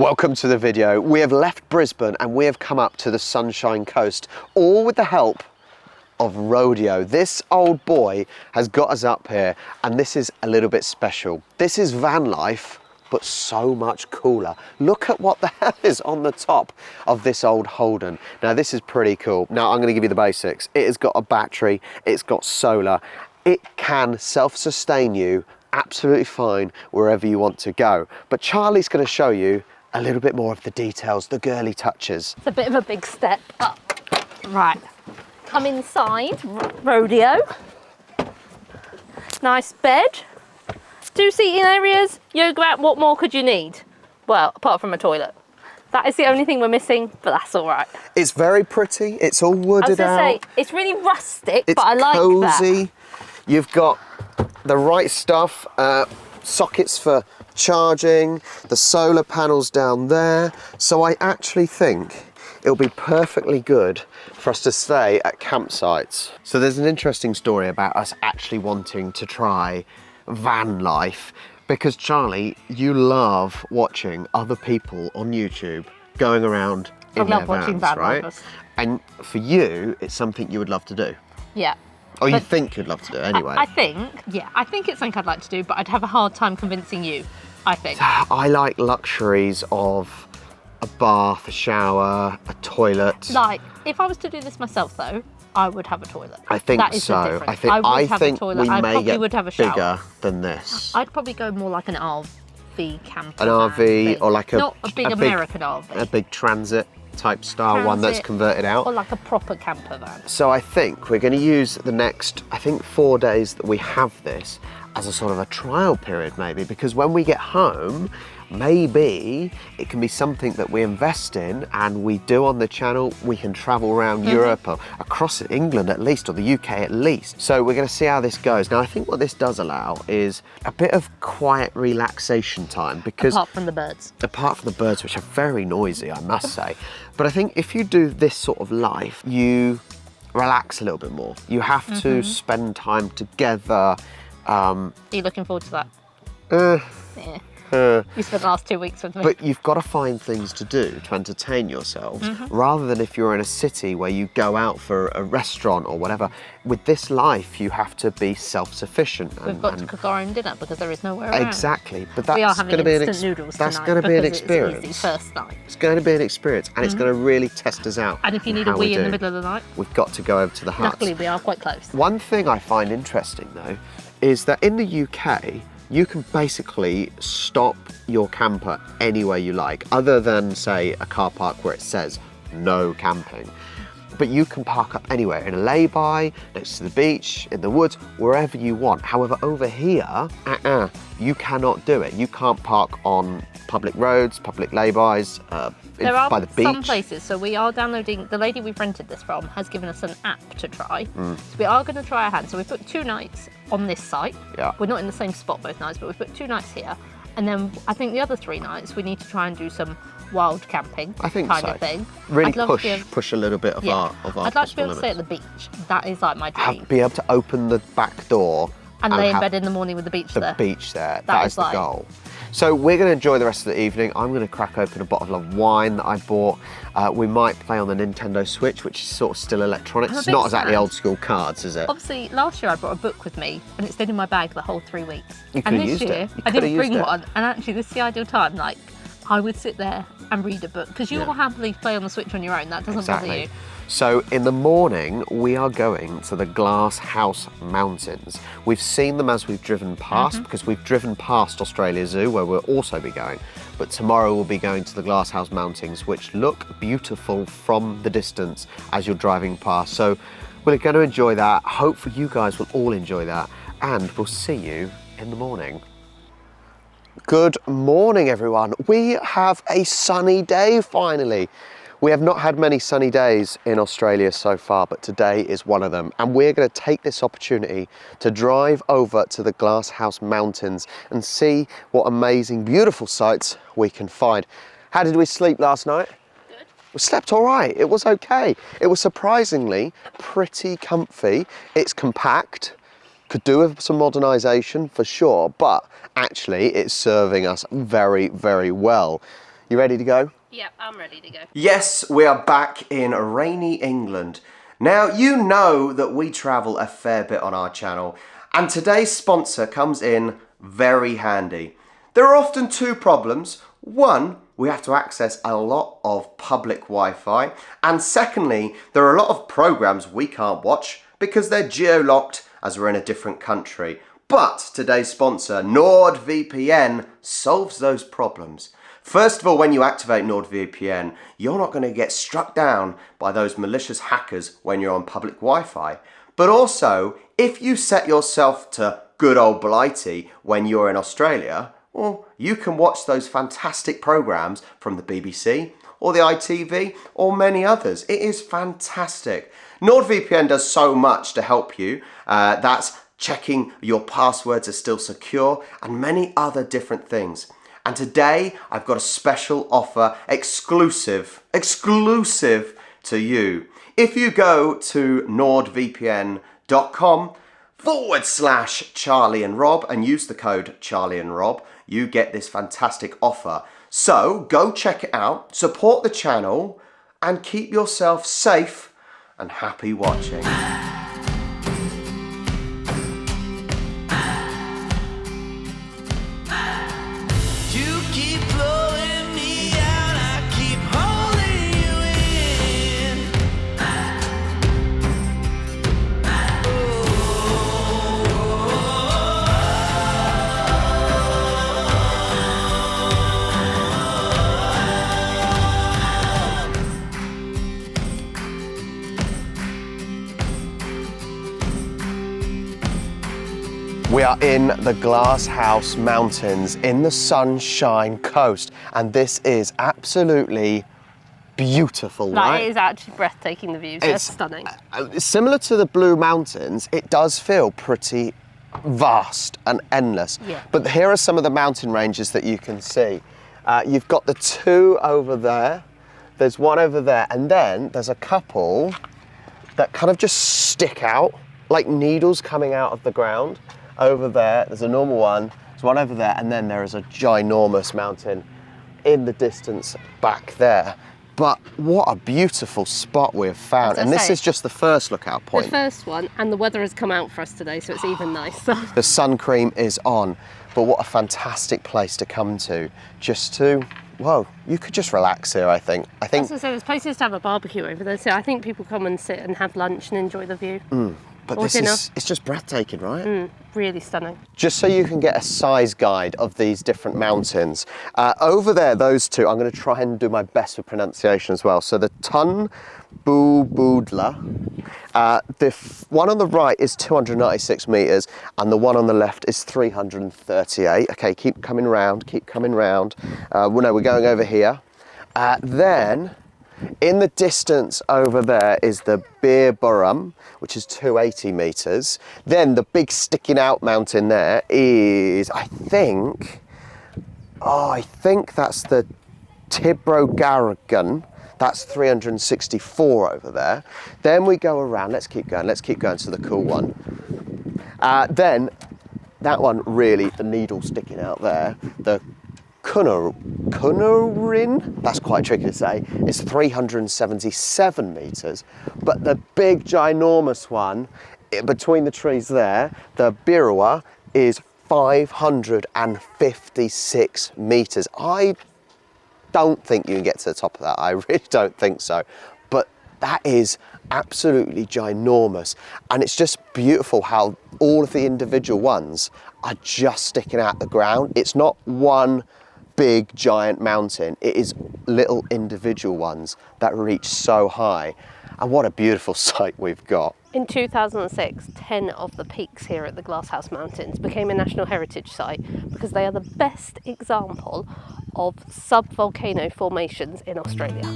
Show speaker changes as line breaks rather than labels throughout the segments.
Welcome to the video. We have left Brisbane and we have come up to the Sunshine Coast, all with the help of Rodeo. This old boy has got us up here, and this is a little bit special. This is VanLife, but so much cooler. Look at what the hell is on the top of this old Holden. Now this is pretty cool. Now I'm going to give you the basics. It has got a battery, it's got solar, it can self-sustain you absolutely fine wherever you want to go. But Charlie's going to show you a little bit more of the details, the girly touches.
It's a bit of a big step up. Right, come inside, Rodeo. Nice bed, 2 seating areas, yoga mat. What more could you need? Well, apart from a toilet. That is the only thing we're missing, but that's all right.
It's very pretty, it's all wooded out.
I was gonna say, it's really rustic,
it's
but I like
cozy.
that.
You've got the right stuff, sockets for charging, the solar panels down there. So I actually think it'll be perfectly good for us to stay at campsites. So there's an interesting story about us actually wanting to try van life, because Charlie, you love watching other people on YouTube going around in their vans, right? And for you, it's something you would love to do.
Yeah.
Or you think you'd love to do anyway.
I think it's something I'd like to do, but I'd have a hard time convincing you, I think.
I like luxuries of a bath, a shower, a toilet.
Like, if I was to do this myself though, I would have a toilet.
I think
that is
so.
The difference.
I think
we
may get
would have a shower.
bigger than this.
I'd probably go more like an RV camper.
An RV or like
not a big American RV.
A big transit type style one that's converted out.
Or like a proper camper van.
So I think we're going to use the next, 4 days that we have this as a sort of a trial period maybe, because when we get home, maybe it can be something that we invest in and we do on the channel. We can travel around Europe or across England at least, or the UK at least. So we're going to see how this goes. Now I think what this does allow is a bit of quiet relaxation time, because
apart from the birds,
which are very noisy, I must say. But I think if you do this sort of life, you relax a little bit more. You have to spend time together.
Are you looking forward to that? Yeah. You spent the last 2 weeks with me.
But you've got to find things to do to entertain yourselves, rather than if you're in a city where you go out for a restaurant or whatever. With this life, you have to be self-sufficient.
We've got to cook our own dinner because there is nowhere around.
Exactly, but that's
we are having
going to be
instant noodles
that's
tonight
going to be an
because
experience.
It's easy first night.
It's going to be an experience, and it's going to really test us out.
And if you need a wee in the middle of the night,
we've got to go over to the huts.
Luckily, we are quite close.
One thing I find interesting though is that in the UK, you can basically stop your camper anywhere you like, other than, say, a car park where it says no camping. But you can park up anywhere, in a lay-by, next to the beach, in the woods, wherever you want. However, over here, you cannot do it. You can't park on public roads, public lay-bys,
there are
by the beach.
Some places, so we are downloading, the lady we've rented this from has given us an app to try. So we are going to try our hand. So we've put 2 nights on this site.
Yeah.
We're not in the same spot both nights, but we've put 2 nights here. And then I think the other 3 nights we need to try and do some wild camping kind of thing.
Really push a little bit of our
I'd like to be able to stay at the beach. That is like my dream.
Be able to open the back door
and lay in bed in the morning with the beach there.
The beach there. That is the goal. So we're going to enjoy the rest of the evening. I'm going to crack open a bottle of wine that I bought. We might play on the Nintendo Switch, which is sort of still electronics. It's not exactly old school cards, is it?
Obviously, last year I brought a book with me, and it stayed in my bag the whole 3 weeks.
You could have used it.
I didn't bring one, and actually this is the ideal time. Like, I would sit there and read a book, because you will happily play on the Switch on your own. That doesn't bother you.
So in the morning, we are going to the Glass House Mountains. We've seen them as we've driven past, because we've driven past Australia Zoo, where we'll also be going. But tomorrow we'll be going to the Glass House Mountains, which look beautiful from the distance as you're driving past. So we're going to enjoy that. Hopefully you guys will all enjoy that, and we'll see you in the morning. Good morning, everyone. We have a sunny day finally. We have not had many sunny days in Australia so far, but today is one of them. And we're going to take this opportunity to drive over to the Glass House Mountains and see what amazing, beautiful sights we can find. How did we sleep last night? Good. We slept all right. It was okay. It was surprisingly pretty comfy. It's compact. Could do with some modernisation for sure, but actually it's serving us very, very well. You ready to go?
Yep, I'm ready to go.
Yes, we are back in rainy England. Now, you know that we travel a fair bit on our channel, and today's sponsor comes in very handy. There are often two problems. One, we have to access a lot of public Wi-Fi, and secondly, there are a lot of programs we can't watch because they're geo-locked as we're in a different country. But today's sponsor, NordVPN, solves those problems. First of all, when you activate NordVPN, you're not going to get struck down by those malicious hackers when you're on public Wi-Fi. But also, if you set yourself to good old Blighty when you're in Australia, well, you can watch those fantastic programs from the BBC or the ITV or many others. It is fantastic. NordVPN does so much to help you. That's checking your passwords are still secure and many other different things. And today I've got a special offer exclusive to you. If you go to nordvpn.com/Charlie and Rob and use the code Charlie and Rob, you get this fantastic offer. So go check it out, support the channel, and keep yourself safe and happy watching. We are in the Glasshouse Mountains in the Sunshine Coast, and this is absolutely beautiful, right?
It is actually breathtaking, the views. They're stunning.
Similar to the Blue Mountains, it does feel pretty vast and endless.
Yeah.
But here are some of the mountain ranges that you can see. You've got the two over there, there's one over there, and then there's a couple that kind of just stick out, like needles coming out of the ground. Over there, there's a normal one, there's one over there, and then there is a ginormous mountain in the distance back there. But what a beautiful spot we've found. And this is just the first lookout point.
The first one, and the weather has come out for us today, so it's even nicer.
The sun cream is on, but what a fantastic place to come to, just to, whoa, you could just relax here, I think.
As I say, there's places to have a barbecue over there, so I think people come and sit and have lunch and enjoy the view.
But
or
this
dinner.
it's just breathtaking, right?
Really stunning.
Just so you can get a size guide of these different mountains. Over there, those two, I'm going to try and do my best with pronunciation as well. So the Tun Bu Budla, the one on the right is 296 metres and the one on the left is 338. Okay, keep coming round, keep coming round. Well, no, we're going over here. Then, in the distance over there is the Beerburrum, which is 280 metres. Then the big sticking out mountain there is, I think that's the Tibrogargan. That's 364 over there. Then we go around, let's keep going to the cool one. Then, that one really, the needle sticking out there, the Cunurin, that's quite tricky to say, is 377 metres, but the big ginormous one between the trees there, the Birua, is 556 metres. I don't think you can get to the top of that, I really don't think so, but that is absolutely ginormous, and it's just beautiful how all of the individual ones are just sticking out the ground. It's not one big giant mountain, it is little individual ones that reach so high, and what a beautiful sight we've got.
In 2006, 10 of the peaks here at the Glasshouse Mountains became a National Heritage Site because they are the best example of sub-volcano formations in Australia.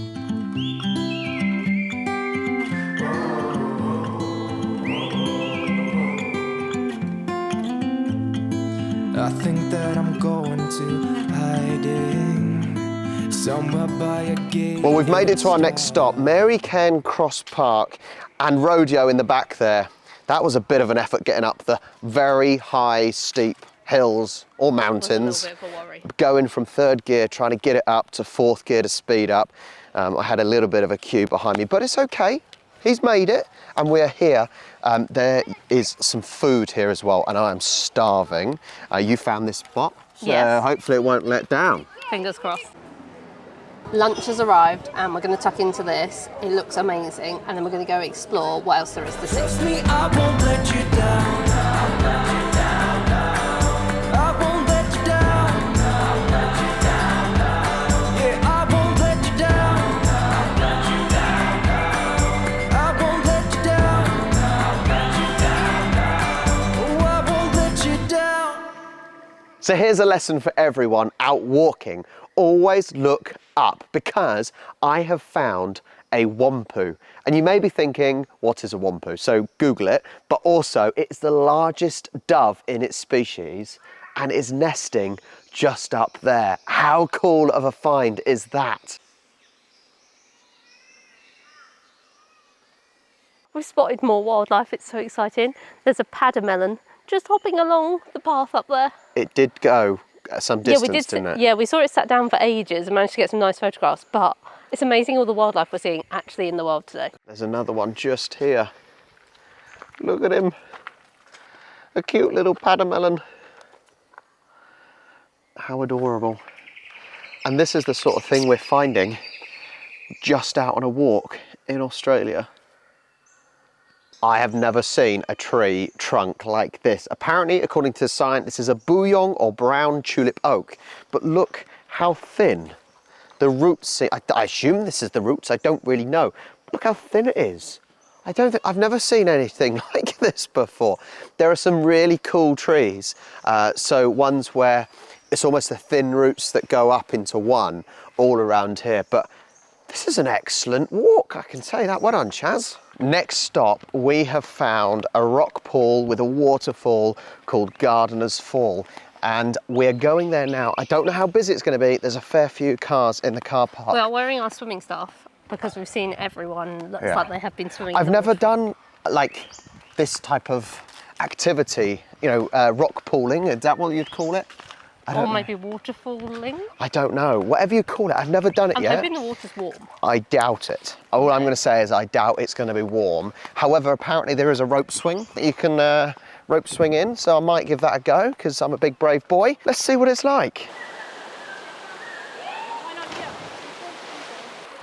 I think that I'm going to hiding somewhere by a gate.
Well, we've made it to our next stop, Mary Cairn Cross Park, and rodeo in the back there. That was a bit of an effort getting up the very high, steep hills or mountains.
Was a little bit of a worry.
Going from third gear, trying to get it up to fourth gear to speed up. I had a little bit of a queue behind me, but it's okay. He's made it, and we're here. There is some food here as well, and I am starving. You found this spot, so
Yes.
hopefully it won't let down.
Fingers crossed. Lunch has arrived, and we're going to tuck into this. It looks amazing, and then we're going to go explore what else there is to see.
Trust me, I won't let you down. I won't let you down. Yeah, I won't let you down. I won't let you down. Oh, I won't let you down.
So here's a lesson for everyone out walking. Always look up, because I have found a wampu. And you may be thinking, what is a wampu? So Google it, but also it's the largest dove in its species and is nesting just up there. How cool of a find is that?
We've spotted more wildlife, it's so exciting. There's a pademelon just hopping along the path up there.
It did go some distance, didn't it?
Yeah, we saw it sat down for ages and managed to get some nice photographs, but it's amazing all the wildlife we're seeing actually in the wild today.
There's another one just here. Look at him. A cute little pademelon. How adorable. And this is the sort of thing we're finding just out on a walk in Australia. I have never seen a tree trunk like this. Apparently, according to science, this is a bouillon or brown tulip oak. But look how thin the roots. I assume this is the roots. I don't really know. Look how thin it is. I've never seen anything like this before. There are some really cool trees. So ones where it's almost the thin roots that go up into one all around here. But this is an excellent walk, I can say that. Well done, Chaz. Next stop, we have found a rock pool with a waterfall called Gardener's Fall. And we're going there now. I don't know how busy it's going to be. There's a fair few cars in the car park.
We are wearing our swimming stuff because we've seen everyone looks like they have been swimming.
I've never done like this type of activity, you know, rock pooling. Is that what you'd call it?
Or maybe waterfalling.
I don't know. Whatever you call it, I've never done it yet.
I'm hoping the water's warm.
I doubt it. All I'm going to say is I doubt it's going to be warm. However, apparently there is a rope swing that you can rope swing in, so I might give that a go because I'm a big brave boy. Let's see what it's like.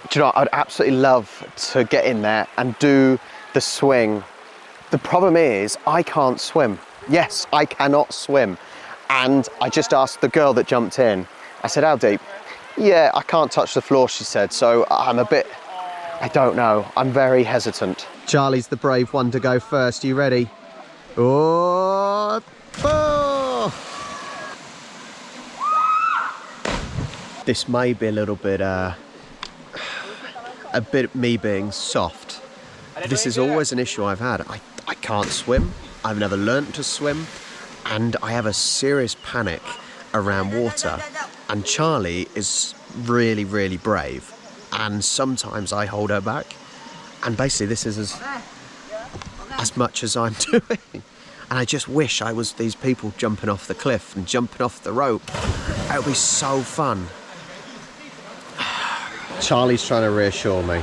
Do you know what? I'd absolutely love to get in there and do the swing. The problem is I can't swim. Yes, I cannot swim. And I just asked the girl that jumped in, I said, how deep? Yeah, I can't touch the floor, she said. So I'm a bit, I don't know. I'm very hesitant. Charlie's the brave one to go first. Are you ready? Oh, oh. This may be a bit me being soft. This is always an issue I've had. I can't swim. I've never learnt to swim. And I have a serious panic around water. And Charlie is really, really brave. And sometimes I hold her back. And basically this is as much as I'm doing. And I just wish I was these people jumping off the cliff and jumping off the rope. It would be so fun. Charlie's trying to reassure me.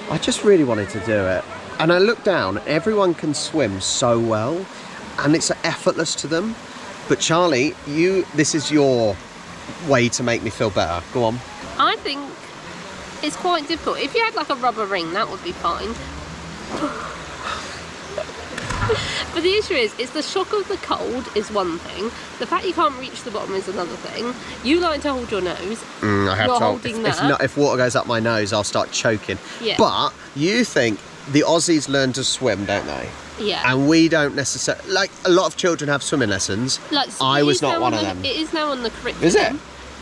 I just really wanted to do it. And I looked down, everyone can swim so well. And it's effortless to them. But Charlie, this is your way to make me feel better. Go on.
I think it's quite difficult. If you had like a rubber ring, that would be fine. But the issue is, it's the shock of the cold is one thing. The fact you can't reach the bottom is another thing. You like to hold your nose.
I have
You're
to.
holding that.
If water goes up my nose, I'll start choking.
Yeah.
But you think the Aussies learn to swim, don't they?
Yeah.
And we don't necessarily, like a lot of children have swimming lessons.
Like,
I was not one of them.
It is now on the curriculum.
Is it?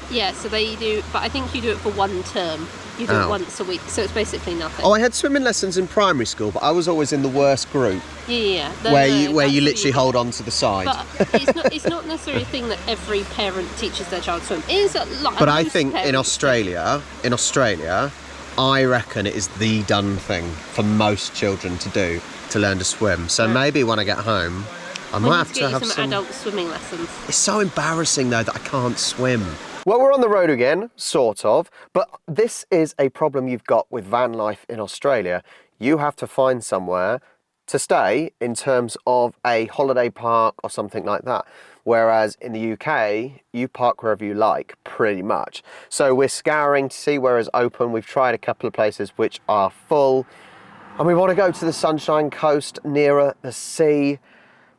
Yeah, so they do, but I think you do it for one term. You do it once a week, so it's basically nothing.
Oh, I had swimming lessons in primary school, but I was always in the worst group.
Yeah.
Where you literally hold on to the side.
But it's not necessarily a thing that every parent teaches their child to swim. It is like.
But I think in Australia, I reckon it is the done thing for most children to do to learn to swim. So maybe when I get home, I
We
might
need
have
to
to
get you
have
some adult swimming lessons.
It's so embarrassing though that I can't swim. Well, we're on the road again, sort of, but this is a problem you've got with van life in Australia. You have to find somewhere to stay in terms of a holiday park or something like that. Whereas in the UK, you park wherever you like, pretty much. So we're scouring to see where is open. We've tried a couple of places which are full, and we want to go to the Sunshine Coast nearer the sea.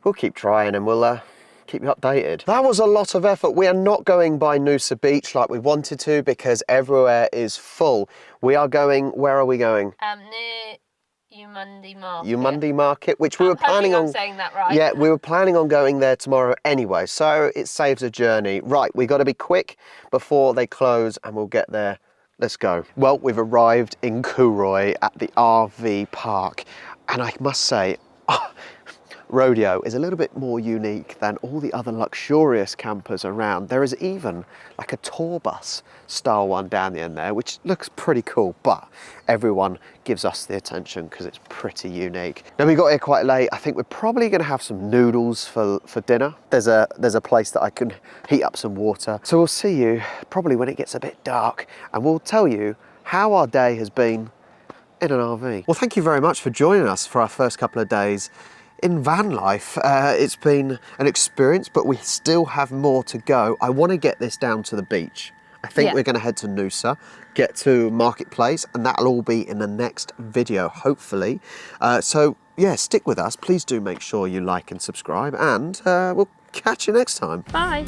We'll keep trying and we'll keep you updated. That was a lot of effort. We are not going by Noosa Beach like we wanted to because everywhere is full. We are going, where are we going?
Near Umundi Market.
Umundi Market, which we were planning on.
I'm saying that right.
Yeah, we were planning on going there tomorrow anyway, so it saves a journey. Right, we got to be quick before they close and we'll get there. Let's go. Well, we've arrived in Cooroy at the RV park, and I must say, Rodeo is a little bit more unique than all the other luxurious campers around. There is even like a tour bus style one down the end there, which looks pretty cool, but everyone gives us the attention because it's pretty unique. Now, we got here quite late. I think we're probably going to have some noodles for dinner. There's a place that I can heat up some water. So we'll see you probably when it gets a bit dark, and we'll tell you how our day has been in an RV. Well, thank you very much for joining us for our first couple of days in van life. It's been an experience, but we still have more to go. I want to get this down to the beach. I think we're going to head to Noosa, get to Marketplace, and that'll all be in the next video, hopefully. So yeah, stick with us. Please do make sure you like and subscribe, and we'll catch you next time.
Bye.